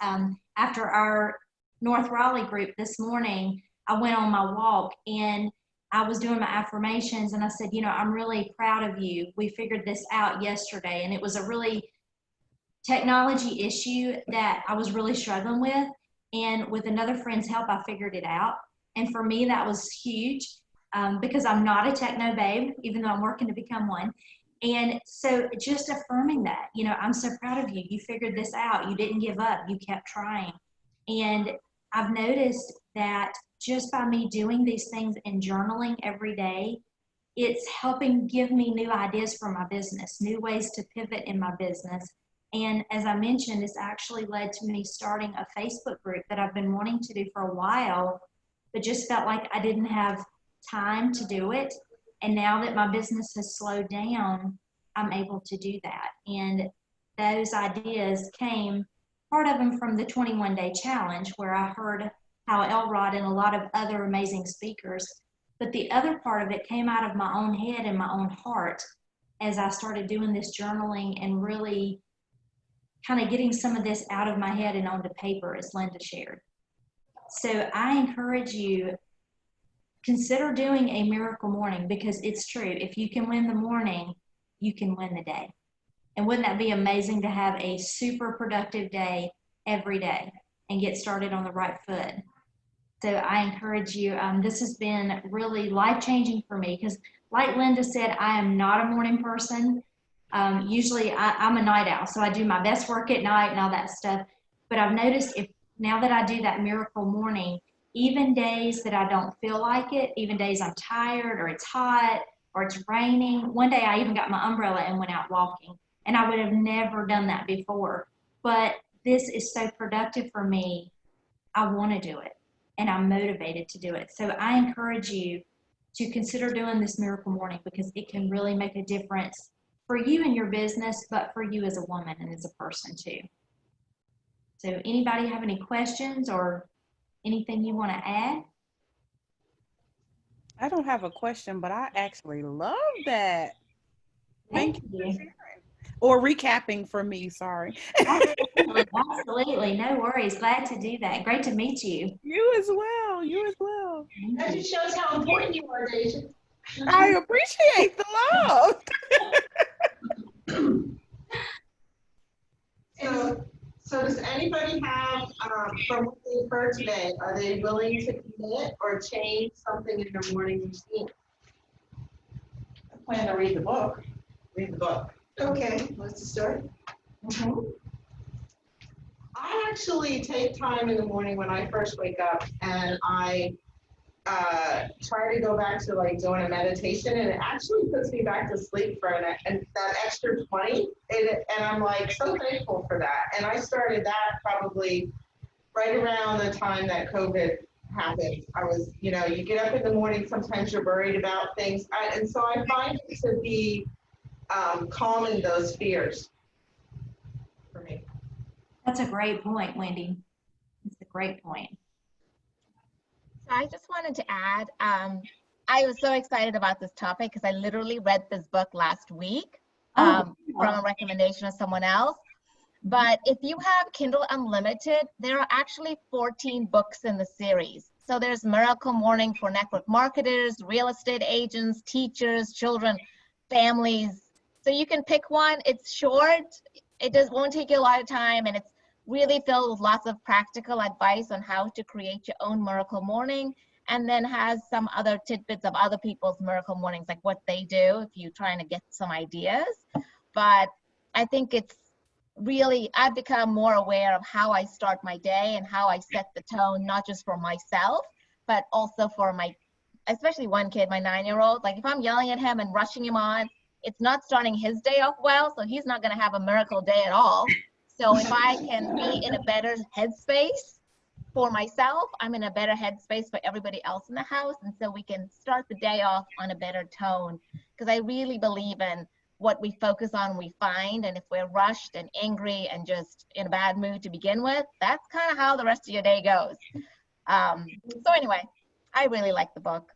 after our North Raleigh group this morning, I went on my walk, and I was doing my affirmations and I said, you know, I'm really proud of you. We figured this out yesterday, and it was a really technology issue that I was really struggling with. And with another friend's help, I figured it out. And for me, that was huge because I'm not a techno babe, even though I'm working to become one. And so just affirming that, you know, I'm so proud of you. You figured this out. You didn't give up. You kept trying. And I've noticed that just by me doing these things and journaling every day, it's helping give me new ideas for my business, new ways to pivot in my business. And as I mentioned, it's actually led to me starting a Facebook group that I've been wanting to do for a while, but just felt like I didn't have time to do it. And now that my business has slowed down, I'm able to do that. And those ideas came, part of them from the 21-day challenge, where I heard Hal Elrod and a lot of other amazing speakers. But the other part of it came out of my own head and my own heart as I started doing this journaling and really kind of getting some of this out of my head and onto paper, as Linda shared. So I encourage you, consider doing a miracle morning, because it's true. If you can win the morning, you can win the day. And wouldn't that be amazing to have a super productive day every day and get started on the right foot? So I encourage you, this has been really life-changing for me, because like Linda said, I am not a morning person. Usually I'm a night owl, so I do my best work at night and all that stuff. But I've noticed now that I do that miracle morning, even days that I don't feel like it, even days I'm tired or it's hot or it's raining. One day I even got my umbrella and went out walking, and I would have never done that before. But this is so productive for me. I want to do it, and I'm motivated to do it. So I encourage you to consider doing this miracle morning, because it can really make a difference for you and your business, but for you as a woman and as a person too. So anybody have any questions or anything you want to add? I don't have a question, but I actually love that. Thank you for sharing. Or recapping for me, sorry. Absolutely, no worries. Glad to do that. Great to meet you. You as well. You as well. That just shows how important you are, Deja. I appreciate the love. So does anybody have, from what they've heard today, are they willing to commit or change something in their morning routine? I plan to read the book. Read the book. Okay, let's start. I actually take time in the morning when I first wake up, and I try to go back to like doing a meditation, and it actually puts me back to sleep for that extra 20, and I'm like so thankful for that. And I started that probably right around the time that COVID happened. I was, you know, you get up in the morning, sometimes you're worried about things, and so I find it to be calming those fears for me. That's a great point, Wendy. That's a great point. So I just wanted to add, I was so excited about this topic because I literally read this book last week from a recommendation of someone else. But if you have Kindle Unlimited, there are actually 14 books in the series. So there's Miracle Morning for network marketers, real estate agents, teachers, children, families. So you can pick one. It's short. It won't take you a lot of time, and it's really filled with lots of practical advice on how to create your own miracle morning, and then has some other tidbits of other people's miracle mornings, like what they do if you're trying to get some ideas. But I think it's really, I've become more aware of how I start my day and how I set the tone, not just for myself, but also for my, especially one kid, my 9-year-old. Like if I'm yelling at him and rushing him on, it's not starting his day off well, so he's not gonna have a miracle day at all. So if I can be in a better headspace for myself, I'm in a better headspace for everybody else in the house. And so we can start the day off on a better tone, because I really believe in what we focus on, we find. And if we're rushed and angry and just in a bad mood to begin with, that's kind of how the rest of your day goes. So anyway, I really like the book.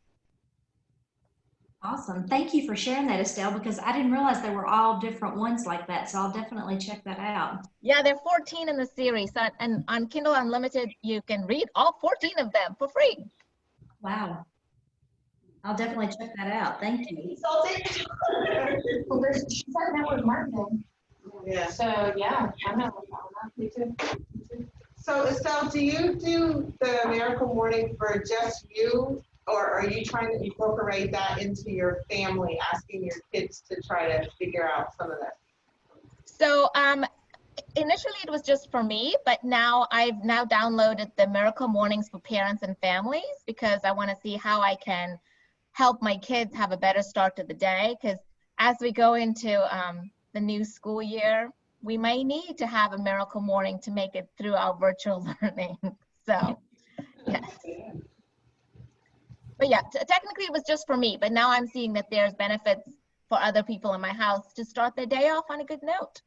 Awesome. Thank you for sharing that, Estelle, because I didn't realize they were all different ones like that. So I'll definitely check that out. Yeah, there are 14 in the series. And on Kindle Unlimited, you can read all 14 of them for free. Wow. I'll definitely check that out. Thank you. Well, she's our network marketing. Yeah. So, yeah, I'm not with that one. Me too. So Estelle, do you do the Miracle Morning for just you, or are you trying to incorporate that into your family, asking your kids to try to figure out some of that? So initially it was just for me, but now I've now downloaded the Miracle Mornings for parents and families because I want to see how I can help my kids have a better start to the day. Because as we go into the new school year, we may need to have a miracle morning to make it through our virtual learning. So, yes. But yeah, technically it was just for me, but now I'm seeing that there's benefits for other people in my house to start their day off on a good note.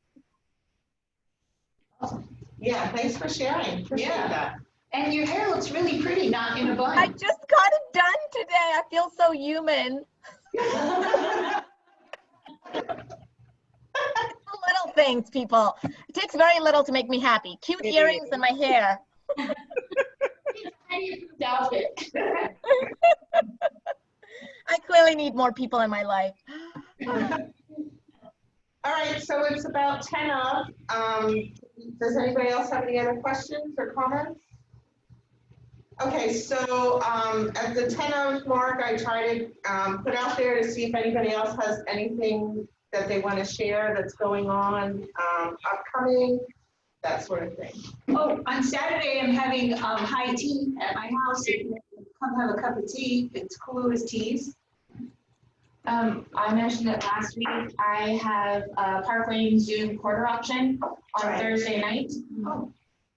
Yeah, thanks for sharing. Appreciate that. And your hair looks really pretty, not in a bun. I just got it done today. I feel so human. Little things, people. It takes very little to make me happy. Cute earrings and my hair. Outfit. I clearly need more people in my life. All right, so it's about 10 of. Does anybody else have any other questions or comments? Okay, so at the 10 of mark, I try to put out there to see if anybody else has anything that they want to share that's going on, upcoming, that sort of thing. Oh, on Saturday, I'm having high tea at my house. You can come have a cup of tea. It's Kalua's Teas. I mentioned it last week. I have a Park Lane Zoom quarter auction on Thursday night. Oh,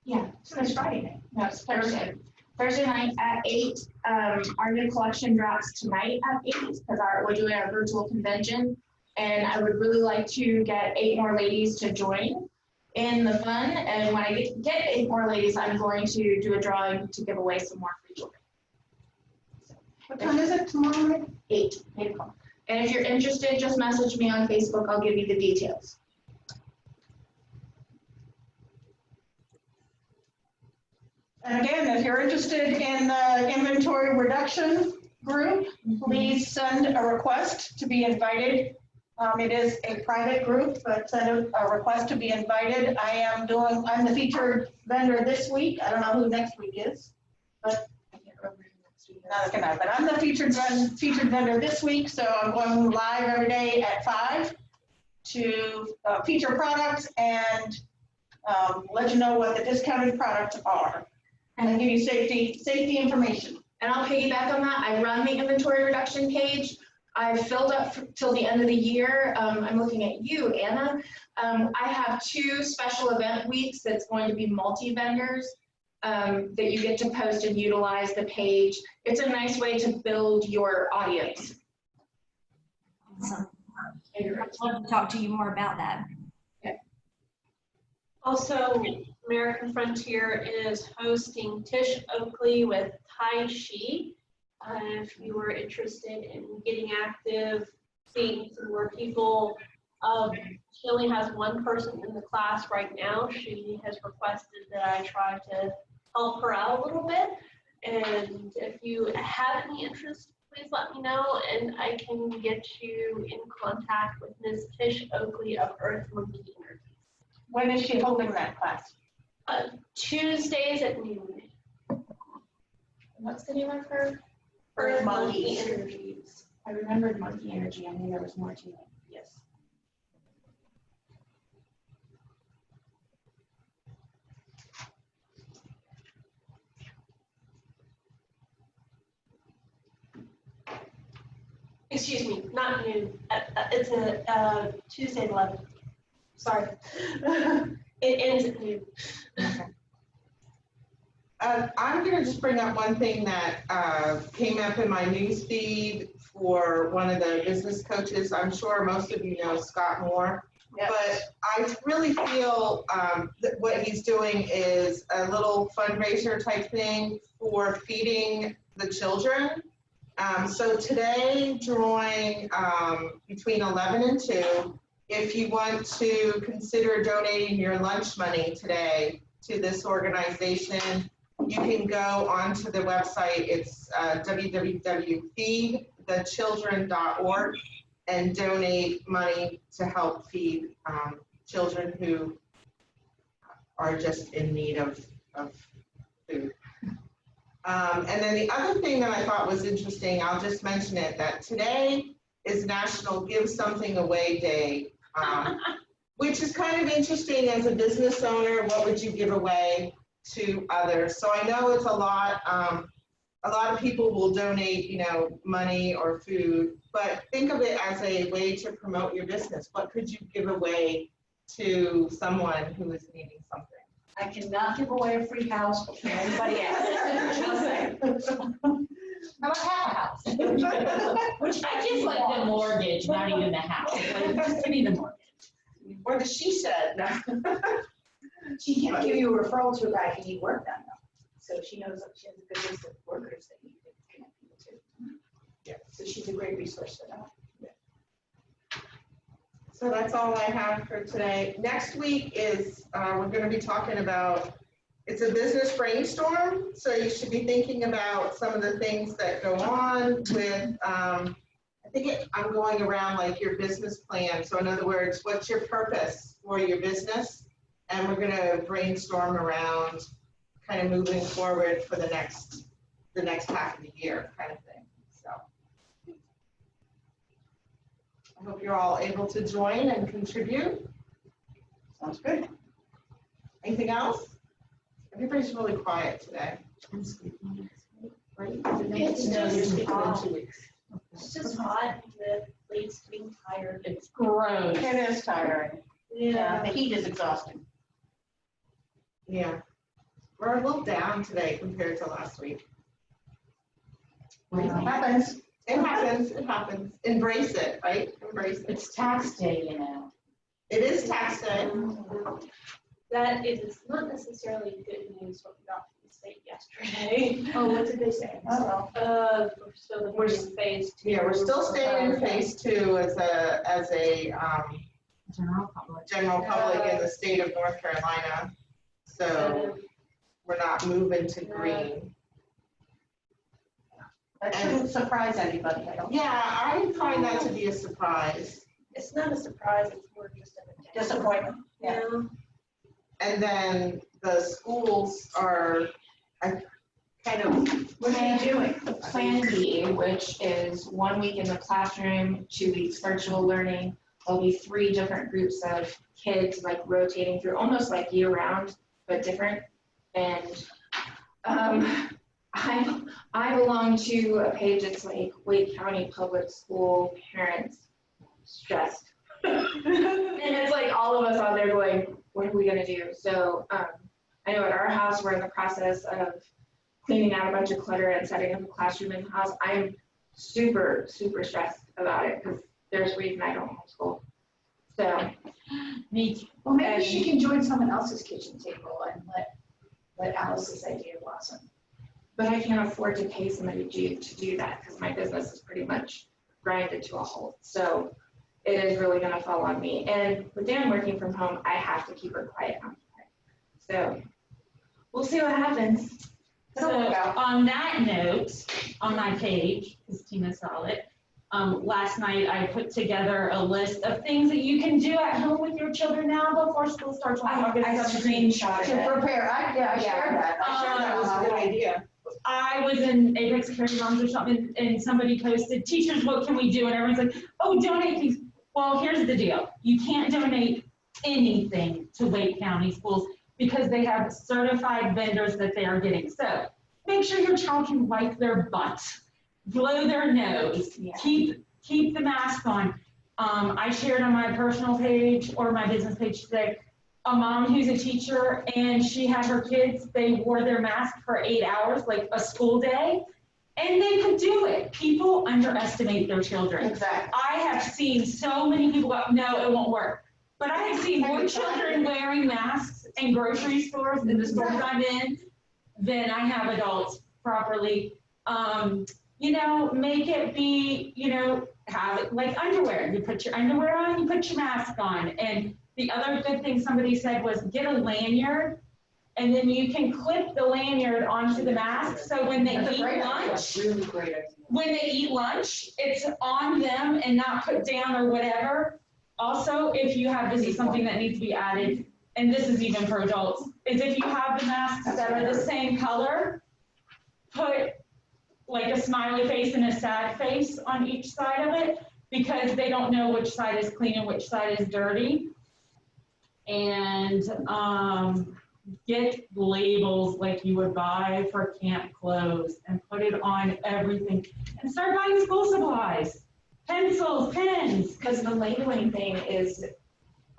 yeah. So it's Friday night. No, it's Thursday. Thursday night at 8. Our new collection drops tonight at 8 because we're doing our virtual convention. And I would really like to get 8 more ladies to join in the fun. And when I get 8 more ladies, I'm going to do a drawing to give away some more free jewelry. What time is it tomorrow night? 8 o'clock. And if you're interested, just message me on Facebook. I'll give you the details. And again, if you're interested in the inventory reduction group, please send a request to be invited. It is a private group, but send a request to be invited. I'm the featured vendor this week. I don't know who next week is, but but I'm the featured vendor this week, so I'm going live every day at 5 to feature products and let you know what the discounted products are and give you safety information. And I'll piggyback on that. I run the inventory reduction page. I've filled up till the end of the year. I'm looking at you, Anna. I have 2 special event weeks that's going to be multi-vendors that you get to post and utilize the page. It's a nice way to build your audience. Awesome. I'd love to talk to you more about that. Also, American Frontier is hosting Tish Oakley with Tai Chi. If you were interested in getting active, seeing some more people, she only has 1 person in the class right now. She has requested that I try to help her out a little bit. And if you have any interest, please let me know and I can get you in contact with Ms. Tish Oakley of Earth Monkey Energies. When is she holding that class? Tuesdays at noon. What's the name of her? Earth Monkey Energies. I remembered Monkey Energy. I knew there was more to it. Yes. Excuse me, not noon. It's a Tuesday at 11. Sorry. It ends at noon. Okay. I'm going to just bring up one thing that came up in my news feed for one of the business coaches. I'm sure most of you know Scott Moore, but I really feel that what he's doing is a little fundraiser type thing for feeding the children. So today, drawing between 11 and 2, if you want to consider donating your lunch money today to this organization, you can go onto the website. It's www.feed, thechildren.org and donate money to help feed children who are just in need of food. And then the other thing that I thought was interesting, I'll just mention it, that today is National Give Something Away Day, which is kind of interesting as a business owner. What would you give away to others? So I know it's a lot of people will donate, money or food, but think of it as a way to promote your business. What could you give away to someone who is needing something? I cannot give away a free house for anybody else. Just saying. How about half a house? Which I just like the mortgage, not even the house. Like, just give me the mortgage. Or the she said. She can't give you a referral to a guy if you need work done though. So she knows that she has a good list of workers that you can connect people to. Yeah. So she's a great resource for that. So that's all I have for today. Next week is, we're going to be talking about, it's a business brainstorm. So you should be thinking about some of the things that go on with, I'm going around like your business plan. So in other words, what's your purpose for your business? And we're going to brainstorm around kind of moving forward for the next half of the year kind of thing. So I hope you're all able to join and contribute. Sounds good. Anything else? Everybody's really quiet today. It's 2 weeks. It's just hot, the leaves being tired. It's gross. It is tiring. Yeah, the heat is exhausting. Yeah. We're a little down today compared to last week. It happens. It happens. It happens. Embrace it, right? Embrace it. It's tax day, It is tax day. That is not necessarily good news what we got from the state yesterday. Oh, what did they say? We're still in phase 2. Yeah, we're still staying in phase 2 as a general public in the state of North Carolina. So we're not moving to green. That shouldn't surprise anybody, I don't. Yeah, I find that to be a surprise. It's not a surprise, it's more just an Disappointment. Yeah. And then the schools are kind of. What are you doing? Plan B, which is 1 week in the classroom, 2 weeks virtual learning. There'll be 3 different groups of kids like rotating through, almost like year round, but different. And I belong to a page that's like Wake County Public School Parents Stressed. And it's like all of us out there going, what are we gonna do? So I know at our house, we're in the process of cleaning out a bunch of clutter and setting up a classroom in the house. I'm super, super stressed about it because there's a reason I don't homeschool. So, Well, maybe she can join someone else's kitchen table and let Alice's idea blossom. but I can't afford to pay somebody to do that because my business is pretty much grinded to a halt. So it is really gonna fall on me. And with Dan working from home, I have to keep her quiet and occupied. So we'll see what happens. So on that note, on my page, because Tina saw it, last night I put together a list of things that you can do at home with your children now before school starts on August 17th. screenshotted To prepare, I shared that. That was a good idea. I was in Apex Caring Moms or something, and somebody posted, teachers, what can we do? And everyone's like, oh, donate things. Well, here's the deal. You can't donate anything to Wake County schools because they have certified vendors that they are getting. So make sure your child can wipe their butt, blow their nose, keep the mask on. I shared on my personal page or my business page today, a mom who's a teacher and she had her kids, they wore their mask for 8 hours, like a school day, and they could do it. People underestimate their children. Exactly. I have seen so many people go, no, it won't work. But I have seen more children wearing masks in grocery stores, in the stores I'm in, than I have adults properly. Make it be, have it like underwear. You put your underwear on, you put your mask on. And the other good thing somebody said was get a lanyard And then you can clip the lanyard onto the mask, so when they eat lunch, That's really great. when they eat lunch, it's on them and not put down or whatever. Also, if you have, this is something that needs to be added, and this is even for adults, is if you have the masks that are the same color, put like a smiley face and a sad face on each side of it, because they don't know which side is clean and which side is dirty. And get labels like you would buy for camp clothes and put it on everything, and start buying school supplies, pencils, pens. Because the labeling thing is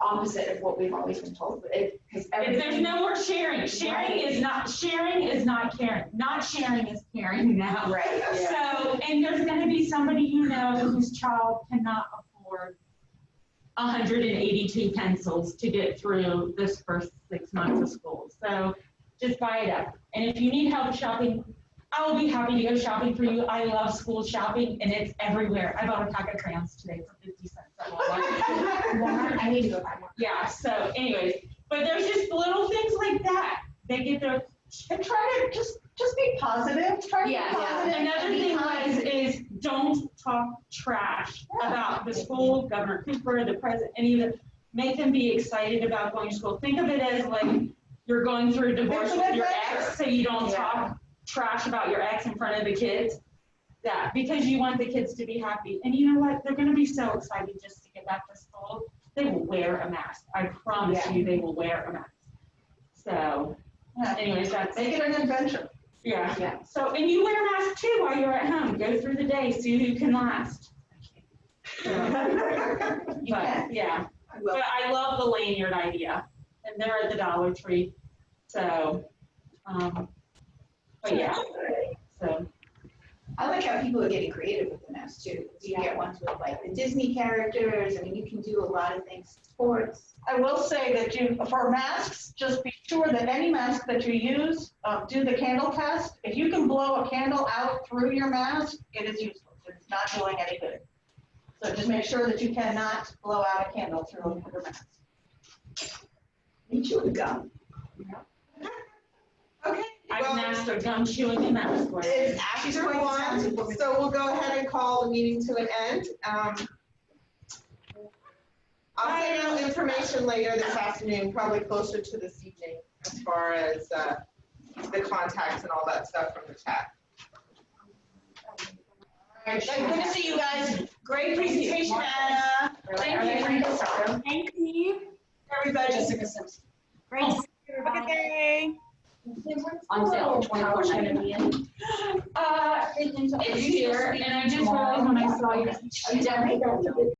opposite of what we've always been told. Because There's no more sharing. Sharing is not caring. Not sharing is caring now. Right. So, and there's gonna be somebody you know whose child cannot afford 182 pencils to get through this first 6 months of school. So just buy it up. And if you need help shopping, I will be happy to go shopping for you. I love school shopping, and it's everywhere. I bought a pack of crayons today for 50 cents at Walmart. I need to go buy more. Yeah, so anyways, but there's just little things like that. They get their, And try to just be positive. Try to be Yeah, yeah. positive. another and be thing kind. is don't talk trash about the school, Governor Cooper, the president, any of the, make them be excited about going to school. Think of it as like you're going through a divorce with your ex, so you don't talk trash about your ex in front of the kids. That, because you want the kids to be happy. And you know what? They're gonna be so excited just to get back to school. They will wear a mask. I promise you, they will wear a mask. So anyways, that's. Make it an adventure. Yeah. Yeah. So, and you wear a mask too while you're at home. Go through the day, see who can last. But, yeah. But I love the lanyard idea, and they're at the Dollar Tree. So, but yeah, so. I like how people are getting creative with the masks too. You get ones with like the Disney characters. I mean, you can do a lot of things. Sports. I will say that for masks, just be sure that any mask that you use, do the candle test. If you can blow a candle out through your mask, it is useless. It's not doing any good. So just make sure that you cannot blow out a candle through your mask. You chew the gum. Okay. I've mastered gum chewing and mask wearing. It's after 1, so we'll go ahead and call the meeting to an end. I'll send out information later this afternoon, probably closer to this evening, as far as the contacts and all that stuff from the chat. All right, good to see you guys. Great presentation, Anna. Thank you. Thank you. Everybody. Jessica Simpson. Great to see Have a good everybody. day. On sale, $24.99. It's here, and I just realized when I saw you.